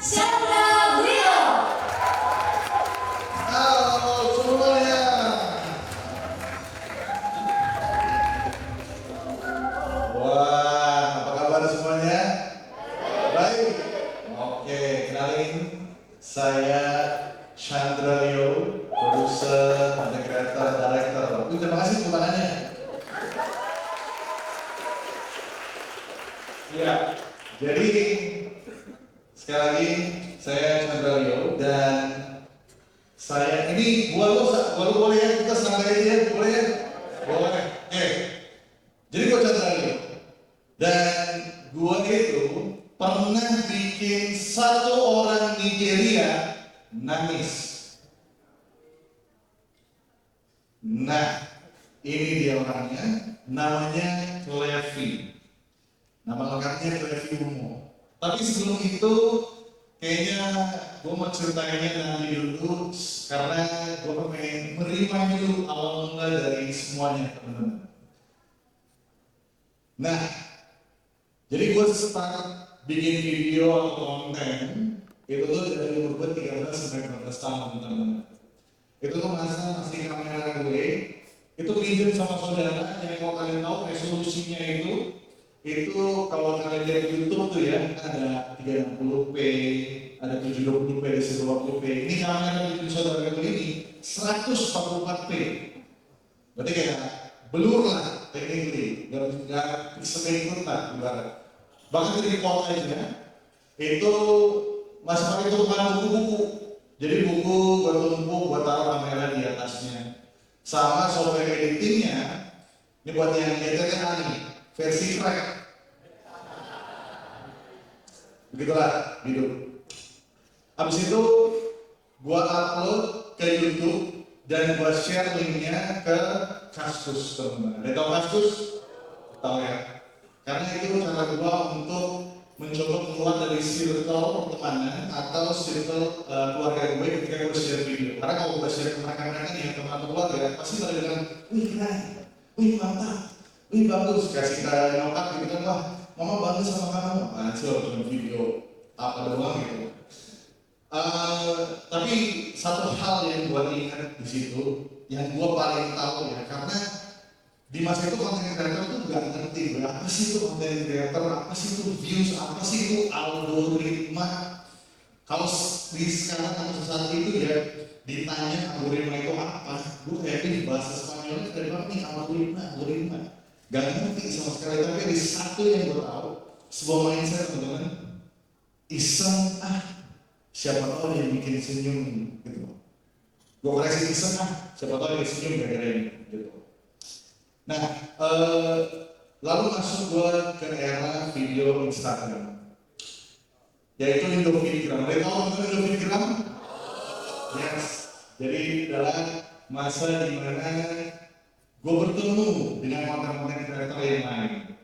Chandra Leo. Halo semuanya. Wah, apa kabar semuanya? Baik. Oke, kenalin saya Chandra Leo, produser, content creator, director. Terima kasih tepuk tangannya. Iya. Jadi sekali lagi saya Chandra Leo dan saya ini gua lu boleh ya, kita santai aja ya, boleh ya? Boleh. Jadi gua Chandra Leo dan gua itu pernah bikin satu orang Nigeria nangis. Nah, ini dia orangnya, namanya Clevy. Nama lengkapnya Clevy Umo. Tapi sebelum itu, kayaknya gue mau ceritainnya nanti dulu karena gue pengen menerima dulu awal mula dari semuanya teman-teman. Nah, jadi gue start bikin video atau konten itu tuh dari umur gue 13 sampai 14 tahun teman-teman. Itu tuh masih kamera gue itu pinjam sama saudara yang kalau kalian tahu resolusinya itu kalau kalian lihat YouTube tuh ya ada 360p, ada 720p, 1080p. Ini kamera di saudara gue ini 144p. Berarti kayak blur lah technically, nggak pixel pun lah ibarat. Bahkan dari kota aja itu masih pakai tumpukan buku-buku. Jadi buku gue tumpuk, gue taruh kamera di atasnya. Sama software editingnya, ini buat yang GTA nih, versi crack. Begitulah hidup. Habis itu gua upload ke YouTube dan gua share linknya ke Kaskus teman-teman. Ada tahu Kaskus? Tahu ya? Karena itu cara gua untuk mencoba keluar dari circle pertemanan atau circle keluarga gue ketika gue share video. Karena kalau gue share ke mereka nih teman keluarga pasti pada bilang, wih keren, wih mantap, wih bagus. Kasih kita nyokap gitu kan, wah mama bangga sama kamu. Hancur dengan video apa doang gitu. Tapi satu hal yang gue ingat di situ, yang gue paling tahu ya, karena di masa itu konten kreator tuh nggak ngerti berapa sih itu konten kreator, apa sih itu views, apa sih itu algoritma. Kalau di sekarang atau saat itu ya ditanya algoritma itu apa, gue kayak ini bahasa Spanyolnya dari mana nih algoritma. Gak ngerti sama sekali, tapi ada satu yang gue tahu, sebuah mindset teman-teman, iseng siapa tahu yang bikin senyum gitu. Gue koreksi iseng siapa tahu yang senyum gara-gara ini gitu. Nah, lalu masuk gue ke era video Instagram, yaitu Indovidgram. Ada tahu tentang Indovidgram? Yes. Jadi dalam masa dimana gue bertemu dengan konten-konten kreator yang lain.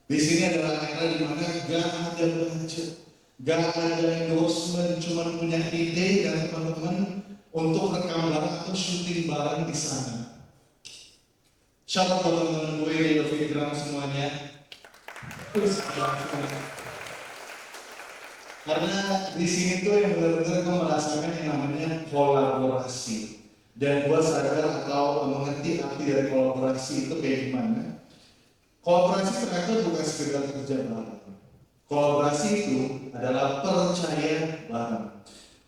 Di sini adalah era dimana gak ada budget, gak ada endorsement, cuma punya ide dan teman-teman untuk rekam bareng atau syuting bareng di sana. Syarat buat teman-teman gue di Indovidgram semuanya. Karena di sini tuh yang benar-benar gue merasakan yang namanya kolaborasi. Dan gue sadar atau mengerti arti dari kolaborasi itu kayak gimana. Kolaborasi ternyata bukan sekedar kerja bareng. Kolaborasi itu adalah percaya bareng.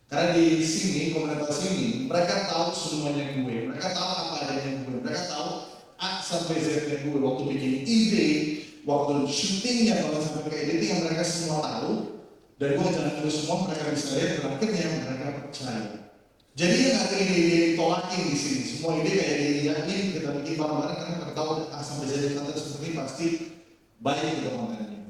Karena di sini, komunitas ini, mereka tahu semuanya gue, mereka tahu apa adanya gue, mereka tahu A sampai Z-nya gue, waktu bikin ide, waktu syutingnya, kalau sampai ke editing yang mereka semua tahu, dan gue jalan terus semua mereka bisa lihat, terakhirnya mereka percaya. Jadi yang ada ide-ide ditolakin di sini, semua ide kayak diyakin, kita bikin bareng-bareng, karena mereka tahu A sampai Z-nya nanti seperti ini pasti baik gitu kontennya.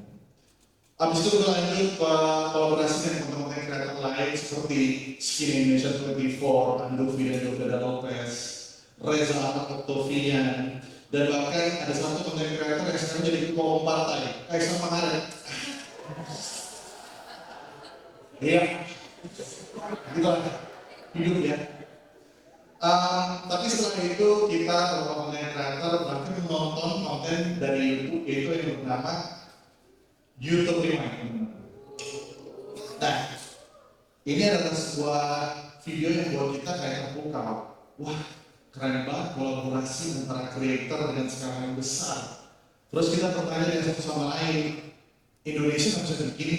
Abis itu kita lanjut ke kolaborasi dengan teman-teman kreator lain seperti Skin Indonesia 24, Andovi dan Yogada Lopez, Reza Octavian, dan bahkan ada satu konten kreator yang sekarang jadi ketua umum partai, Kaisang Pangarep. Iya, gitu lah, hidup ya. Tapi setelah itu kita beberapa konten kreator bahkan menonton konten dari YouTube yaitu yang bernama YouTube Rewind. Nah, Ini adalah sebuah video yang buat kita kayak terpukau. Wah, keren banget kolaborasi antara creator dengan skala yang besar. Terus kita bertanya dengan satu sama lain, Indonesia nggak bisa begini.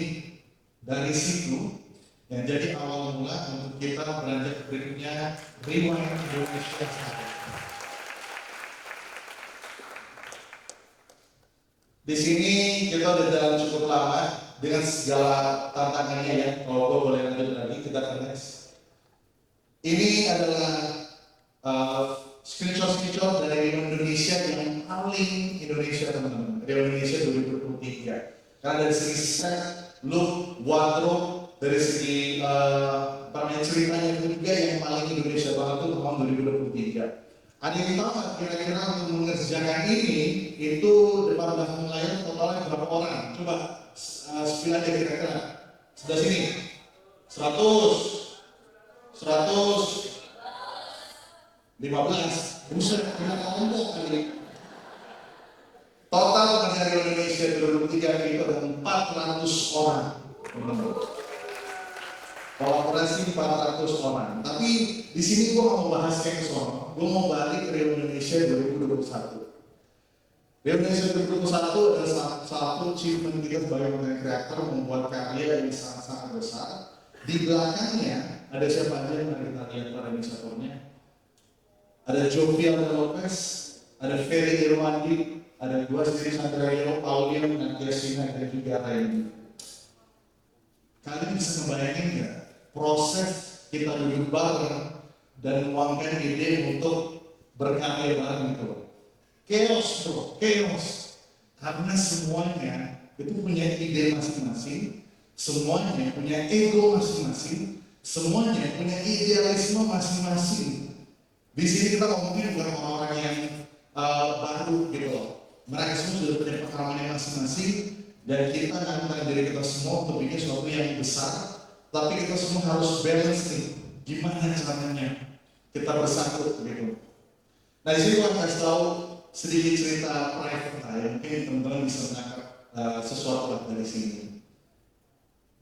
Dari situ yang jadi awal mula untuk kita beranjak berikutnya Rewind Indonesia. Di sini kita udah jalan cukup lama dengan segala tantangannya ya. Kalau gue boleh lanjut lagi, kita ke next. Ini adalah screenshot dari Indonesia yang paling Indonesia teman-teman. Indonesia 2023. Karena dari segi set, look, wardrobe, dari segi ceritanya juga yang paling Indonesia banget itu tahun 2023. Ada yang tahu nggak kira-kira untuk mengerjakan ini itu depan belakang layar totalnya berapa orang? Coba spill aja kira-kira. Sebelah sini 100 15. Buset, kena kelompok kali. Total pekerjaan di Indonesia 2023 itu ada 400 orang. Kolaborasi 400 orang. Tapi di sini gua mau bahas kayak soal, gua mau balik ke Indonesia 2021. Indonesia 2021 adalah satu achievement kita sebagai content creator membuat karya yang sangat-sangat besar. Di belakangnya ada siapa aja yang kita lihat para inisiatornya? Ada Jovial Lopez, ada Ferry Irwandi, ada gua sendiri Sandrayo, Paulian, dan Yasina, dan juga Raini. Kalian bisa membayangin nggak proses kita duduk bareng dan menuangkan ide untuk berkarya bareng itu? Chaos bro, chaos. Karena semuanya itu punya ide masing-masing, semuanya punya ego masing-masing, semuanya punya idealisme masing-masing. Di sini kita ngomongin bukan orang-orang yang baru gitu loh. Mereka semua sudah punya pengalaman masing-masing dan kita ngangkat diri kita semua untuk bikin sesuatu yang besar. Tapi kita semua harus balance nih. Gimana caranya kita bersatu gitu. Nah di sini gua kasih tahu sedikit cerita private saya. Mungkin teman-teman bisa menangkap sesuatu lah dari sini.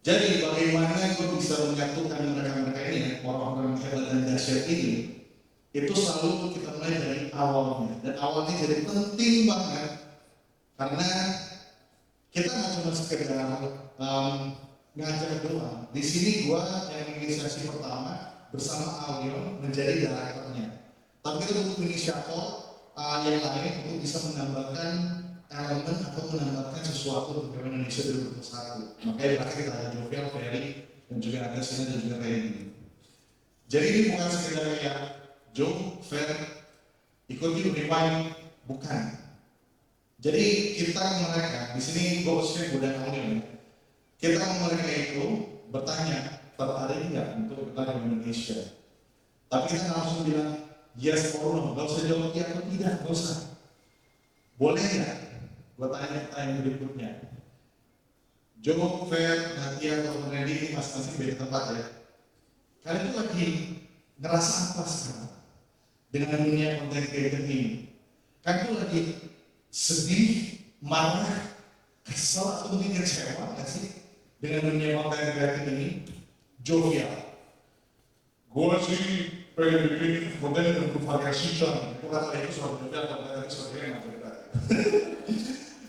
Jadi bagaimana gue bisa menyatukan mereka-mereka ini, orang-orang hebat dan dahsyat ini? Itu selalu kita mulai dari awalnya, dan awalnya jadi penting banget karena kita nggak cuma sekedar ngajak doang. Di sini gua yang inisiasi pertama bersama Alio menjadi direkturnya. Tapi kita butuh inisiator yang lain untuk bisa menambahkan elemen atau menambahkan sesuatu untuk Indonesia 2021. Makanya terakhir kita ada Jovial, Ferry, dan juga ada Sina dan juga Reni. Jadi ini bukan sekedar kayak Joe, Fer, ikut yuk Rewind, bukan. Jadi kita ke mereka, di sini gue khususnya gue dan Alio, kita ke mereka itu bertanya, tertarik nggak untuk kita di Indonesia? Tapi kita langsung bilang, yes or no, gak usah jawab iya atau tidak, gak usah. Boleh nggak? Gue tanya berikutnya. Joe, Fer, Natia, atau Randy ini masing-masing beda tempat ya. Kalian tuh lagi ngerasa apa sekarang dengan dunia content creator ini? Kalian tuh lagi sedih, marah, kesel, atau mungkin kecewa nggak sih dengan dunia content creator ini? Jovial. Gue sih pengen bikin konten yang bervariasi kan. Itu kata itu soal Jovial, kata itu sebagainya nggak beda.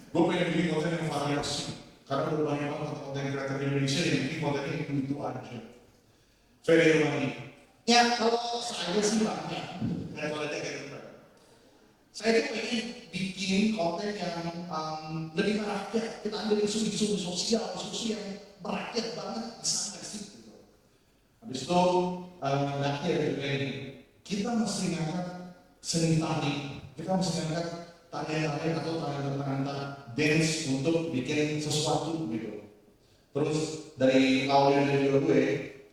Gue pengen bikin konten yang variasi. Karena udah banyak banget konten kreator di Indonesia yang bikin konten ini itu aja. Ferry Irwandi. Ya kalau saya sih banyak. Kayak toiletnya kayak gitu. Saya tuh pengen bikin konten yang lebih merakyat. Kita ambil isu-isu sosial, isu yang merakyat banget. Bisa nggak sih? Gitu. Habis itu nanti ada juga ini. Kita mesti ngangkat seni tari. Kita mesti ngangkat tarian-tarian atau tarian-tarian dance untuk bikin sesuatu gitu. Terus dari Aulia dan juga gue,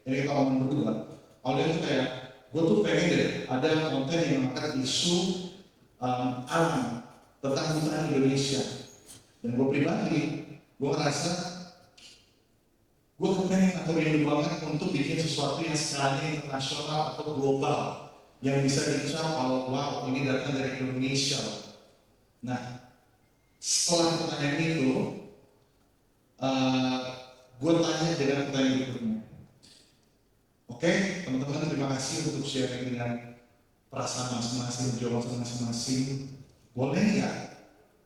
ini kita ngomong berdua. Aulia itu kayak, gue tuh pengen deh ada konten yang mengangkat isu alam tentang hutan Indonesia. Dan gue pribadi, gue ngerasa gue kepengen atau rindu banget untuk bikin sesuatu yang skalanya internasional atau global yang bisa dicap kalau wow ini datang dari Indonesia. Nah, setelah pertanyaan itu, gue tanya dengan pertanyaan berikutnya. Oke, teman-teman, terima kasih untuk sharing dengan perasaan masing-masing, jawaban masing-masing. Boleh nggak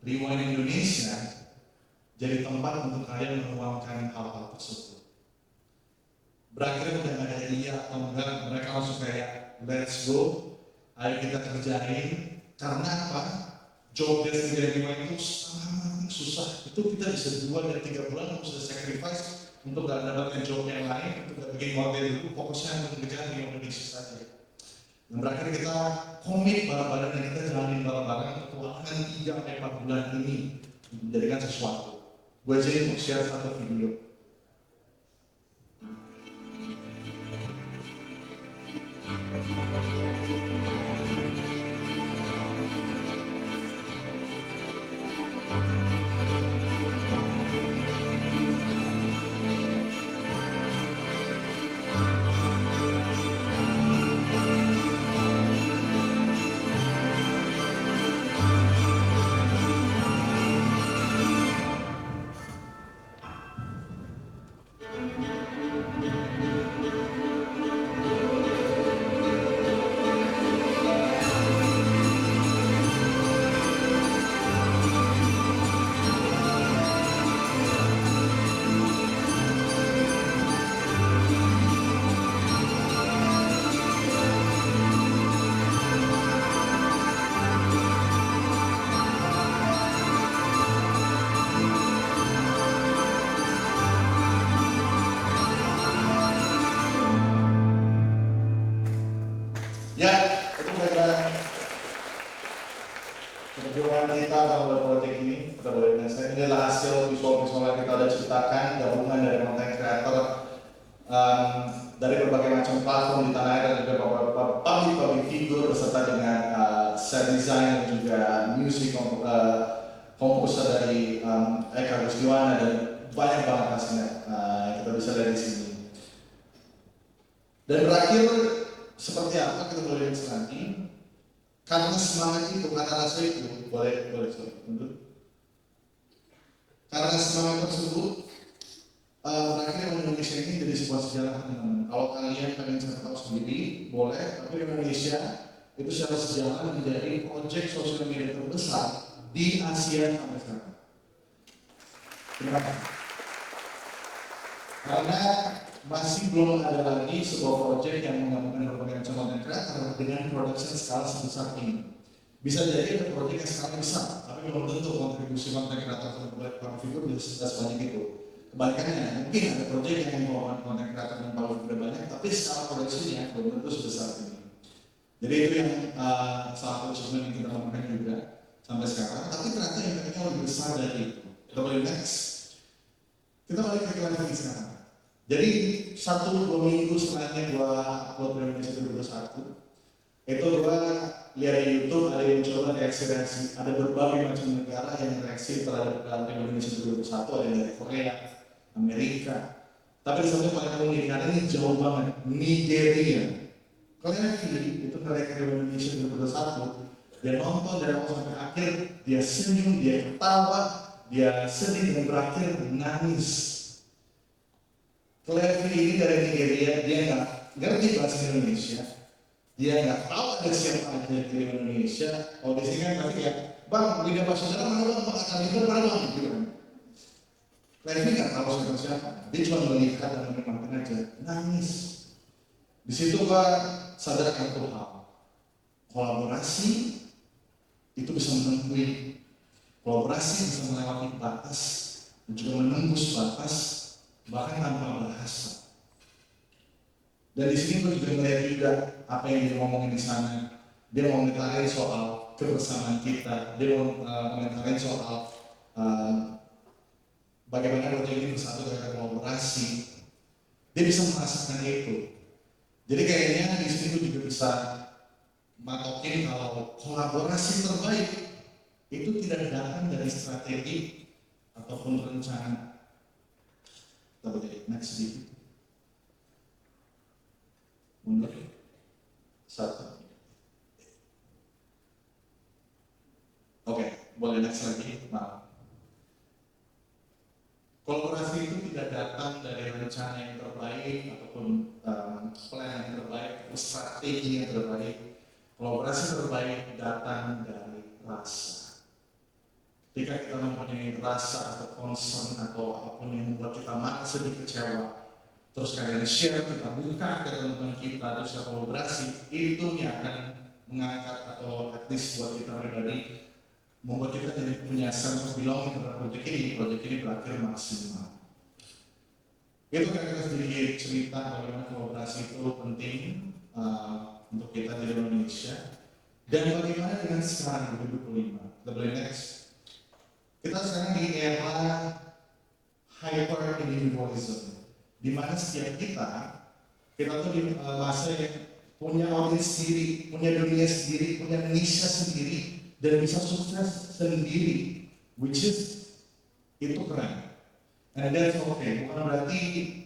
Rewind Indonesia jadi tempat untuk kalian menuangkan hal-hal tersebut? Berakhir udah nggak ada iya atau enggak, mereka langsung kayak let's go, ayo kita kerjain. Karena apa? Job desk menjadi Rewind itu sangat susah. Itu kita bisa 2 dan 3 bulan harus ada sacrifice untuk gak dapatkan job yang lain, untuk gak bikin model dulu, fokusnya untuk kerjaan di Indonesia saja. Dan berakhir kita komit bareng-bareng dan kita jalanin bareng-bareng petualangan 3-4 bulan ini menjadikan sesuatu. Gue jadi untuk share satu video. Ya, itu kira-kira perjuangan kita dalam proyek ini. Kita boleh lihat, ini adalah hasil visual-visual yang kita udah ciptakan, gabungan dari content creator dari berbagai macam platform di tanah air dan juga beberapa public figure beserta dengan set design dan juga music komposer dari Eka Gustiwana dan banyak banget hasilnya kita bisa lihat di sini. Dan berakhir seperti apa kita boleh lihat selanjutnya. Karena semangat itu, karena rasa itu, boleh mundur. Karena semangat tersebut, berakhir Indonesia ini jadi sebuah sejarah, teman-teman. Kalau kalian pengen cari tahu sendiri, boleh. Tapi Indonesia itu secara sejarah menjadi proyek sosial media terbesar di Asia sampai sekarang. Kenapa? Karena masih belum ada lagi sebuah proyek yang menggabungkan berbagai macam content creator dengan production skala sebesar ini. Bisa jadi ada proyek yang skala besar, tapi belum tentu kontribusi content creator terhadap para figur bisa sebanyak itu. Kebalikannya, mungkin ada proyek yang membawa content creator yang paling banyak, tapi skala produksinya belum tentu sebesar ini. Jadi itu yang salah satu achievement yang kita lakukan juga sampai sekarang. Tapi ternyata yang lebih besar dari itu. Kita boleh next. Kita balik ke lagi sekarang. Jadi 1-2 minggu setelahnya gua upload Indonesia 2021, itu gua lihat di YouTube ada yang coba reaksi, ada berbagai macam negara yang reaksi terhadap Indonesia 2021, ada dari Korea, Amerika. Tapi di satu paling unik, negara ini jauh banget, Nigeria. Kalian pilih itu karya Indonesia 2021, dia nonton dari awal sampai akhir, dia senyum, dia ketawa, dia sedih dan berakhir nangis. Levi ini dari Nigeria, dia nggak ngerti bahasa Indonesia, dia nggak tahu ada siapa aja di Indonesia. Kalau di sini kan pasti ya, bang, lidah bahasa saudara mana bang, bang akan itu mana bang, gitu kan. Levi nggak tahu siapa, dia cuma melihat dan menikmati aja, nangis. Di situ gua sadar satu hal, kolaborasi itu bisa menemui, kolaborasi bisa melewati batas dan juga menembus batas, bahkan tanpa bahasa. Dan di sini gue juga melihat juga apa yang dia ngomongin di sana. Dia mau ngomentarin soal kebersamaan kita. Dia mau ngomentarin soal bagaimana proyek ini bersatu dengan kolaborasi. Dia bisa merasakan itu. Jadi kayaknya di sini gue juga bisa matokin kalau kolaborasi terbaik itu tidak datang dari strategi ataupun rencana. Kita boleh next sedikit. Mundur. 1. Oke, boleh next lagi. Maaf. Kolaborasi itu tidak datang dari rencana yang terbaik ataupun plan yang terbaik, strategi yang terbaik. Kolaborasi terbaik datang dari rasa. Ketika kita mempunyai rasa atau concern atau apapun yang membuat kita marah, sedih, kecewa, terus kalian share, kita buka ke teman-teman kita, terus kita kolaborasi, itu yang akan mengangkat atau at least buat kita pribadi, membuat kita jadi punya sense of belonging terhadap proyek ini berakhir maksimal. Itu kira-kira sedikit cerita bagaimana kolaborasi itu penting untuk kita di Indonesia. Dan bagaimana dengan sekarang 2025? Kita boleh next. Kita sekarang di era hyper individualism, di mana setiap kita tuh di masa yang punya audiens sendiri, punya dunia sendiri, punya niche sendiri, dan bisa sukses sendiri, which is itu keren. And that's okay. Bukan berarti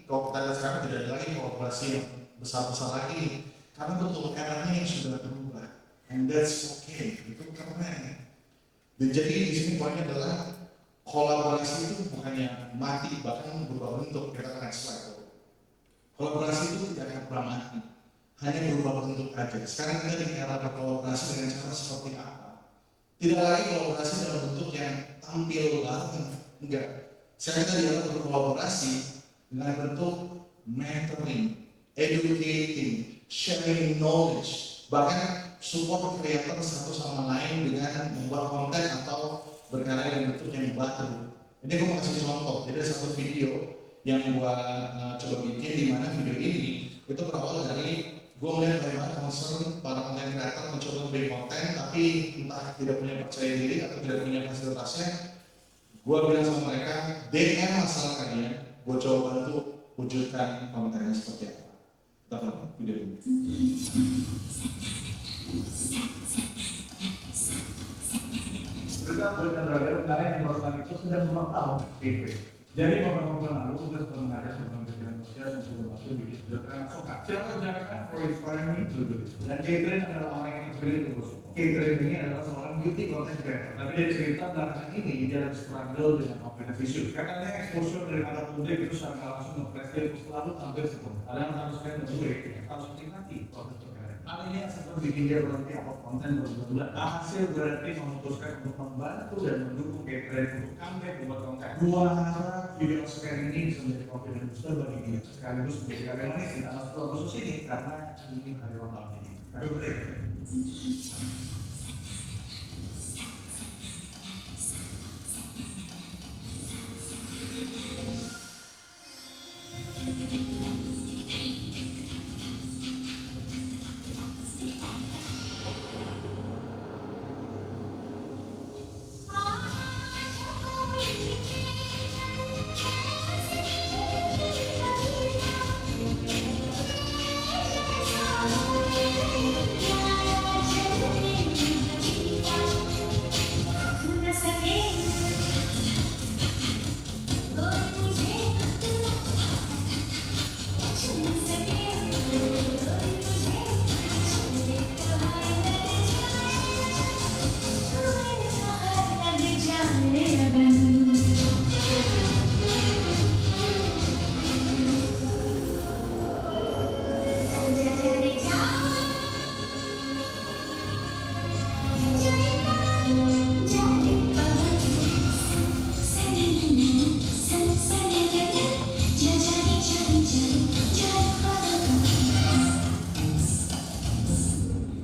kalau kita lihat sekarang tidak ada lagi kolaborasi yang besar-besar lagi, karena betul eranya yang sudah berubah. And that's okay. Itu keren. Dan jadi di sini poinnya adalah kolaborasi itu bukannya mati, bahkan berubah bentuk. Kita next slide. Kolaborasi itu tidak akan pernah mati, hanya berubah bentuk aja. Sekarang kita di era berkolaborasi dengan cara seperti apa? Tidak lagi kolaborasi dalam bentuk yang tampil bareng, enggak. Sekarang kita di era berkolaborasi dengan bentuk mentoring, educating, sharing knowledge, bahkan support kreator satu sama lain dengan membuat konten atau berkarya dengan bentuk yang baru. Ini gue mau kasih contoh. Jadi ada satu video yang gue coba bikin, di mana video ini itu berawal dari gue melihat bagaimana concern para konten kreator mencoba membuat konten, tapi entah tidak punya percaya diri atau tidak punya fasilitasnya. Gue bilang sama mereka, DM masalah kalian, gue coba bantu wujudkan kontennya seperti apa. Kita lihat video ini. Kita berkata-kata karena yang melakukan itu sudah 5 tahun PP. Jadi beberapa bulan lalu kita sudah mengadakan program kegiatan sosial yang sudah masuk di sederhana sokat. Saya mengerjakan for inspiring me to do it. Dan Catherine adalah orang yang inspiring terus. Catherine ini adalah seorang beauty content creator. Tapi dia cerita belakangan ini dia lagi struggle dengan operator isu. Karena dia exposure dari mata publik itu secara langsung nge-press selalu tampil sepenuhnya. Ada yang harus saya menurut harus menikmati proses berkarya. Hal ini yang sempat bikin dia berhenti upload konten berbulan-bulan. Hasil berarti memutuskan untuk membantu dan mendukung Catherine untuk comeback membuat konten. Gua harap video sekarang ini bisa menjadi confidence booster bagi dia. Sekaligus menjadi karya manis di tanggal 10 Agustus ini karena ini hari ulang tahun ini. Tapi betul.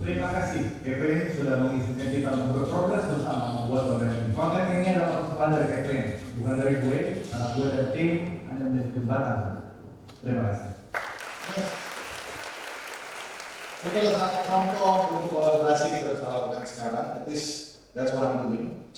Terima kasih, Catherine sudah mengizinkan kita untuk berprogres bersama membuat konten ini. Konten ini adalah persembahan dari Catherine, bukan dari gue, karena gue dan tim hanya menjadi jembatan. Terima kasih. Oke, letak contoh untuk kolaborasi kita bisa lakukan sekarang. At least that's what I'm doing.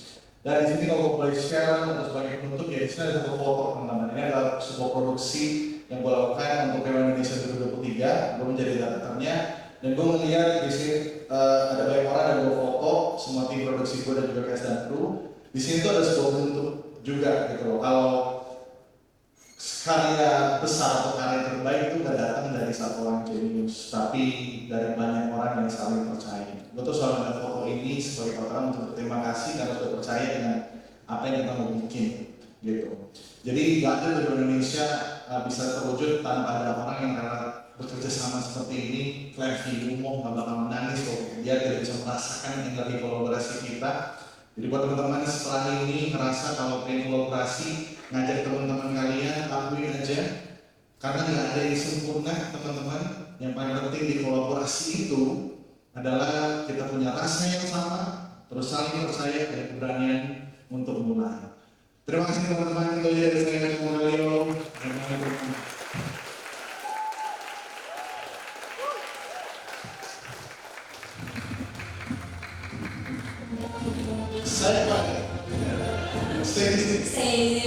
Dan di sini kalau boleh share untuk sebagai penutup, ya di sini ada satu foto teman-teman. Ini adalah sebuah produksi yang gue lakukan untuk Piala Indonesia 2023. Gue menjadi directornya. Dan gue melihat di sini ada banyak orang, ada 2 foto, semua tim produksi gue dan juga cast dan kru. Di sini tuh ada sebuah bentuk juga gitu loh. Kalau karya besar atau karya terbaik itu gak datang dari satu orang jenius, tapi dari banyak orang yang saling percaya. Gue tuh selalu melihat foto ini sebagai orang untuk berterima kasih karena sudah percaya dengan apa yang kita mau bikin gitu. Jadi gak ada di Indonesia bisa terwujud tanpa ada orang yang rela seperti ini, Flavie umum nggak bakal menangis kok. Dia tidak bisa merasakan energi kolaborasi kita. Jadi buat teman-teman setelah ini ngerasa kalau pengen kolaborasi, ngajak teman-teman kalian, lakuin aja. Karena nggak ada yang sempurna teman-teman. Yang paling penting di kolaborasi itu adalah kita punya rasa yang sama, terus saling percaya dan keberanian untuk mulai. Terima kasih teman-teman, itu aja dari saya Mario. Saya pakai. Stay di sini. Stay